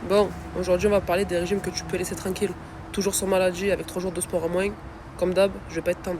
Bon, aujourd'hui on va parler des régimes que tu peux laisser tranquilles. Toujours sans maladie, avec 3 jours de sport en moins. Comme d'hab, je vais pas être tendre.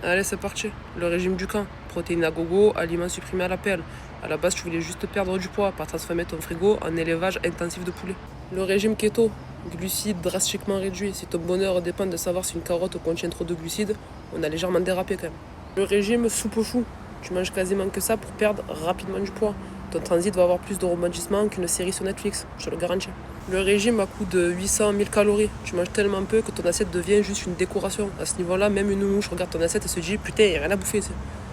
Allez, c'est parti. Le régime du camp. Protéines à gogo, aliments supprimés à la pelle. À la base, tu voulais juste perdre du poids, pas transformer ton frigo en élevage intensif de poulet. Le régime keto. Glucides drastiquement réduits. Si ton bonheur dépend de savoir si une carotte contient trop de glucides, on a légèrement dérapé quand même. Le régime soupe au chou. Tu manges quasiment que ça pour perdre rapidement du poids. Ton transit va avoir plus de rebondissements qu'une série sur Netflix, je te le garantis. Le régime a coût de 800 000 calories. Tu manges tellement peu que ton assiette devient juste une décoration. À ce niveau-là, même une mouche regarde ton assiette et se dit putain, il n'y a rien à bouffer.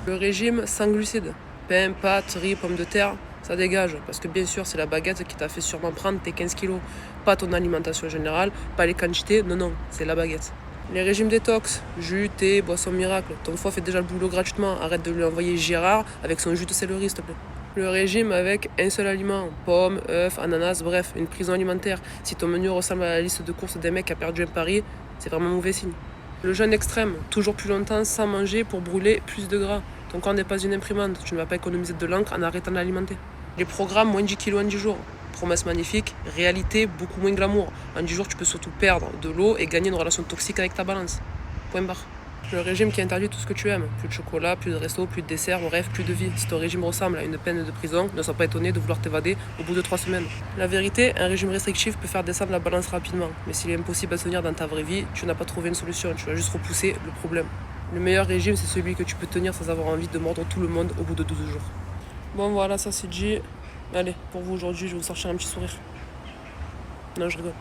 Le régime sans glucides. Pain, pâtes, riz, pommes de terre, ça dégage. Parce que bien sûr, c'est la baguette qui t'a fait sûrement prendre tes 15 kilos. Pas ton alimentation générale, pas les quantités, non, c'est la baguette. Les régimes détox, jus, thé, boisson miracle. Ton foie fait déjà le boulot gratuitement. Arrête de lui envoyer Gérard avec son jus de céleri, s'il te plaît. Le régime avec un seul aliment, pommes, œufs, ananas, bref, une prison alimentaire. Si ton menu ressemble à la liste de courses d'un mec qui a perdu un pari, c'est vraiment mauvais signe. Le jeûne extrême, toujours plus longtemps sans manger pour brûler plus de gras. Ton corps n'est pas une imprimante, tu ne vas pas économiser de l'encre en arrêtant de l'alimenter. Les programmes moins 10 kilos en 10 jours. Promesse magnifique, réalité beaucoup moins glamour. En 10 jours, tu peux surtout perdre de l'eau et gagner une relation toxique avec ta balance. Point barre. Le régime qui interdit tout ce que tu aimes. Plus de chocolat, plus de resto, plus de dessert, bref, plus de vie. Si ton régime ressemble à une peine de prison, ne sois pas étonné de vouloir t'évader au bout de 3 semaines. La vérité, un régime restrictif peut faire descendre la balance rapidement. Mais s'il est impossible à tenir dans ta vraie vie, tu n'as pas trouvé une solution, tu vas juste repousser le problème. Le meilleur régime, c'est celui que tu peux tenir sans avoir envie de mordre tout le monde au bout de 12 jours. Bon voilà, ça c'est dit. Allez, pour vous aujourd'hui, je vais vous sortir un petit sourire. Non, je rigole.